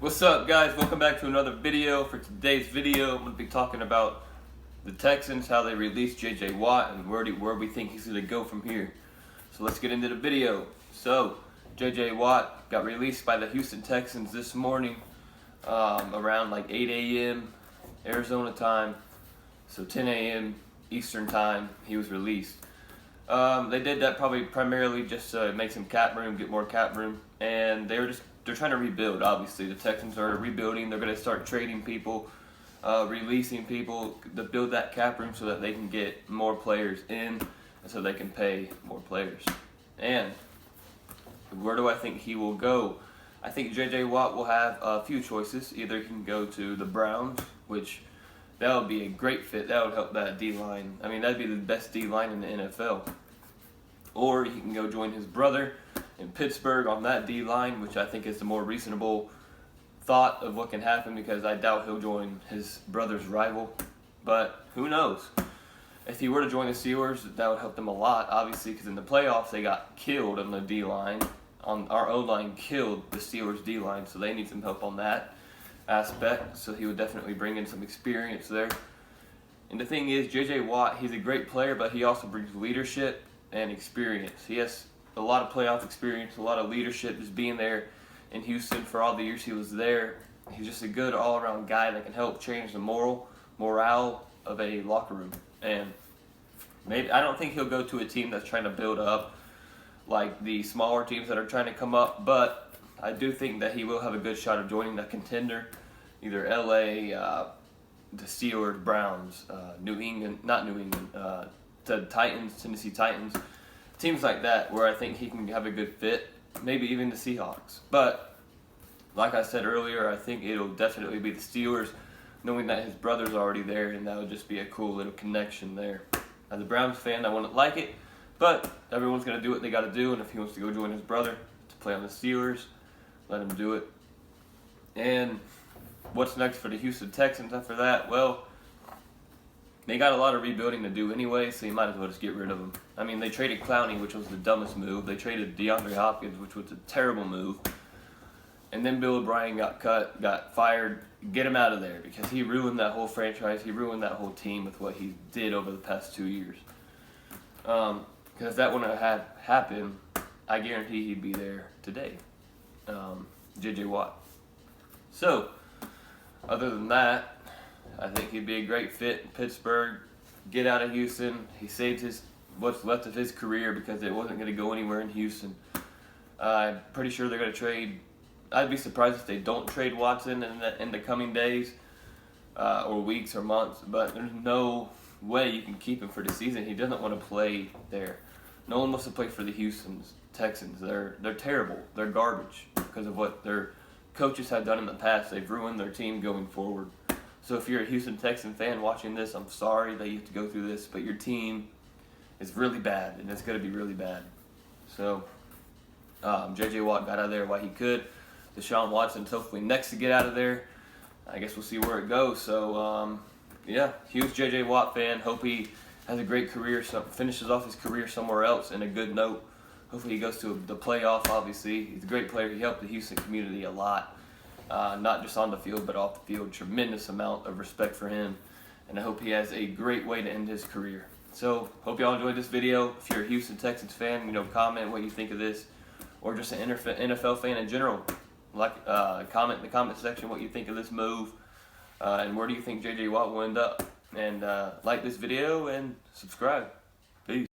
What's up, guys? Welcome back to another video. For today's video, I'm going to be talking about the Texans, how they released J.J. Watt, and where we think he's going to go from here. So let's get into the video. So, J.J. Watt got released by the Houston Texans this morning around like 8 a.m. Arizona time, so 10 a.m. Eastern time. He was released. They did that probably primarily just to make some cap room, get more cap room, and they're trying to rebuild. Obviously, the Texans are rebuilding. They're going to start trading people, releasing people to build that cap room so that they can get more players in, and so they can pay more players. And where do I think he will go? I think J.J. Watt will have a few choices. Either he can go to the Browns, which that would be a great fit. That would help that D-line. I mean, that'd be the best D-line in the NFL. Or he can go join his brother in Pittsburgh on that D-line, which I think is the more reasonable thought of what can happen, because I doubt he'll join his brother's rival. But who knows? If he were to join the Steelers, that would help them a lot, obviously, because in the playoffs they got killed on the D-line. Our O-line killed the Steelers' D-line, so they need some help on that aspect. So he would definitely bring in some experience there. And the thing is, J.J. Watt, he's a great player, but he also brings leadership and experience. He has a lot of playoff experience, a lot of leadership, just being there in Houston for all the years he was there. He's just a good all-around guy that can help change the morale of a locker room. And maybe I don't think he'll go to a team that's trying to build up like the smaller teams that are trying to come up, but I do think that he will have a good shot of joining the contender, either LA, the Steelers, Browns, the Titans, Tennessee Titans, teams like that, where I think he can have a good fit, maybe even the Seahawks. But like I said earlier, I think it'll definitely be the Steelers, knowing that his brother's already there, and that would just be a cool little connection there. As a Browns fan, I wouldn't like it, but everyone's going to do what they got to do, and if he wants to go join his brother to play on the Steelers, let him do it. And what's next for the Houston Texans after that? Well, they got a lot of rebuilding to do anyway, so you might as well just get rid of them. I mean, they traded Clowney, which was the dumbest move. They traded DeAndre Hopkins, which was a terrible move. And then Bill O'Brien got fired. Get him out of there, because he ruined that whole franchise. He ruined that whole team with what he did over the past 2 years. Because if that wouldn't have happened, I guarantee he'd be there today. J.J. Watt. So, other than that, I think he'd be a great fit in Pittsburgh. Get out of Houston. He saved what's left of his career, because it wasn't going to go anywhere in Houston. I'm pretty sure they're going to trade. I'd be surprised if they don't trade Watson in the coming days or weeks or months. But there's no way you can keep him for the season. He doesn't want to play there. No one wants to play for the Houston Texans. They're terrible. They're garbage because of what their coaches have done in the past. They've ruined their team going forward. So if you're a Houston Texan fan watching this, I'm sorry that you have to go through this, but your team is really bad, and it's going to be really bad. So J.J. Watt got out of there while he could. Deshaun Watson's hopefully next to get out of there. I guess we'll see where it goes. So, yeah, huge J.J. Watt fan. Hope he has a great career, finishes off his career somewhere else in a good note. Hopefully he goes to the playoff, obviously. He's a great player. He helped the Houston community a lot. Not just on the field, but off the field. Tremendous amount of respect for him, and I hope he has a great way to end his career. So, hope y'all enjoyed this video. If you're a Houston Texans fan, comment what you think of this, or just an NFL fan in general. Comment in the comment section what you think of this move, and where do you think J.J. Watt will end up. And like this video and subscribe. Peace.